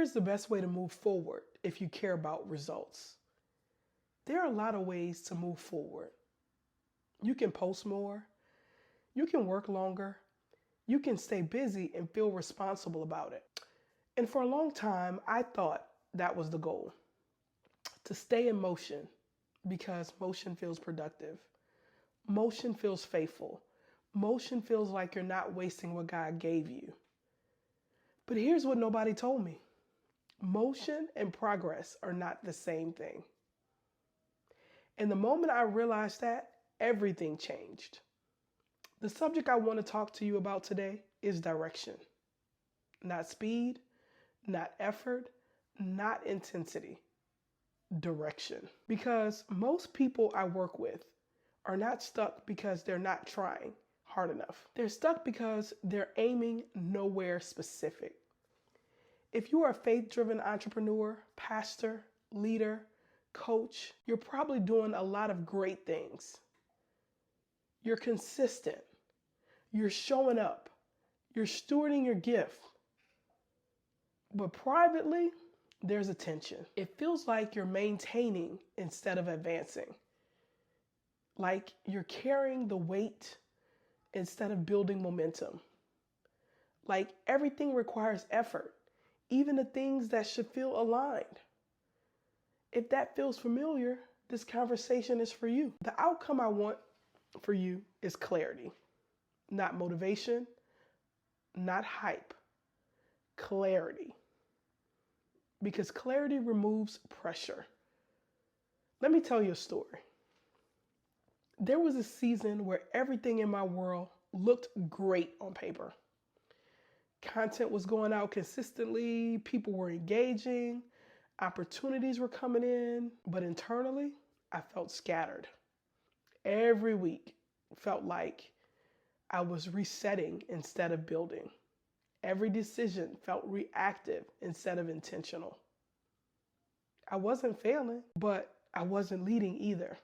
Here's the best way to move forward if you care about results. There are a lot of ways to move forward. You can post more, you can work longer, you can stay busy and feel responsible about it. And for a long time, I thought that was the goal, to stay in motion, because motion feels productive. Motion feels faithful. Motion feels like you're not wasting what God gave you. But here's what nobody told me. Motion and progress are not the same thing. And the moment I realized that, everything changed. The subject I want to talk to you about today is direction. Not speed, not effort, not intensity. Direction. Because most people I work with are not stuck because they're not trying hard enough. They're stuck because they're aiming nowhere specific. If you are a faith-driven entrepreneur, pastor, leader, coach, you're probably doing a lot of great things. You're consistent. You're showing up. You're stewarding your gift. But privately, there's a tension. It feels like you're maintaining instead of advancing. Like you're carrying the weight instead of building momentum. Like everything requires effort, even the things that should feel aligned. If that feels familiar, this conversation is for you. The outcome I want for you is clarity, not motivation, not hype, clarity. Because clarity removes pressure. Let me tell you a story. There was a season where everything in my world looked great on paper. Content was going out consistently, people were engaging, opportunities were coming in, but internally, I felt scattered. Every week felt like I was resetting instead of building. Every decision felt reactive instead of intentional. I wasn't failing, but I wasn't leading either.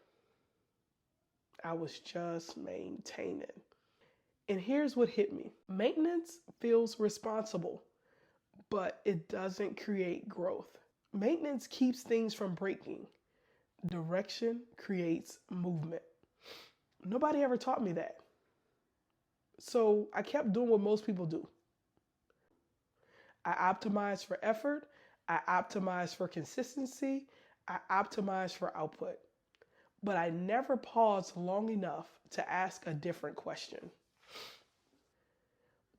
I was just maintaining. And here's what hit me. Maintenance feels responsible, but it doesn't create growth. Maintenance keeps things from breaking. Direction creates movement. Nobody ever taught me that. So I kept doing what most people do. I optimized for effort. I optimized for consistency. I optimized for output. But I never paused long enough to ask a different question.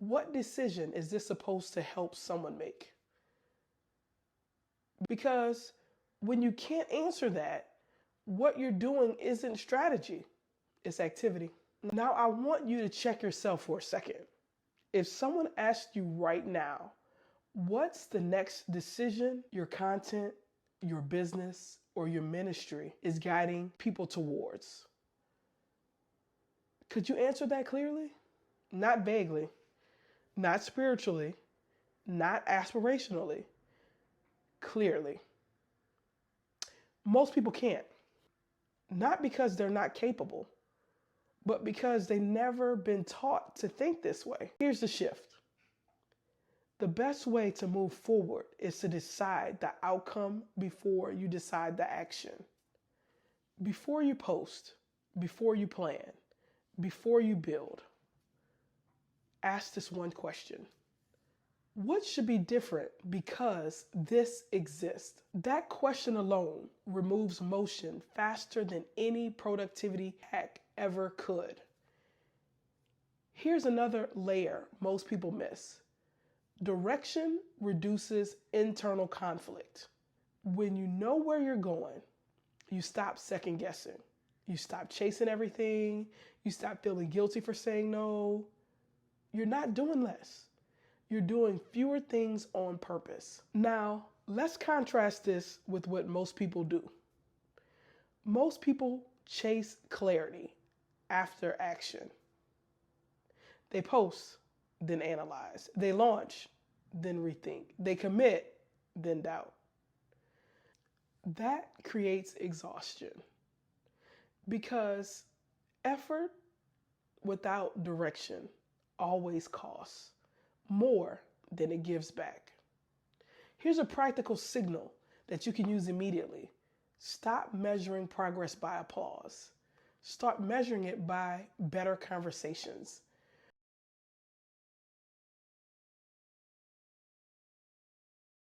What decision is this supposed to help someone make? Because when you can't answer that, what you're doing isn't strategy, it's activity. Now I want you to check yourself for a second. If someone asked you right now, what's the next decision your content, your business, or your ministry is guiding people towards? Could you answer that clearly? Not vaguely, not spiritually, not aspirationally, clearly. Most people can't. Not because they're not capable, but because they've never been taught to think this way. Here's the shift. The best way to move forward is to decide the outcome before you decide the action. Before you post, before you plan, before you build, ask this one question. What should be different because this exists? That question alone removes motion faster than any productivity hack ever could. Here's another layer most people miss. Direction reduces internal conflict. When you know where you're going, you stop second guessing. You stop chasing everything. You stop feeling guilty for saying no. You're not doing less. You're doing fewer things on purpose. Now, let's contrast this with what most people do. Most people chase clarity after action. They post, then analyze. They launch, then rethink. They commit, then doubt. That creates exhaustion because effort without direction always costs more than it gives back. Here's a practical signal that you can use immediately. Stop measuring progress by applause. Start measuring it by better conversations,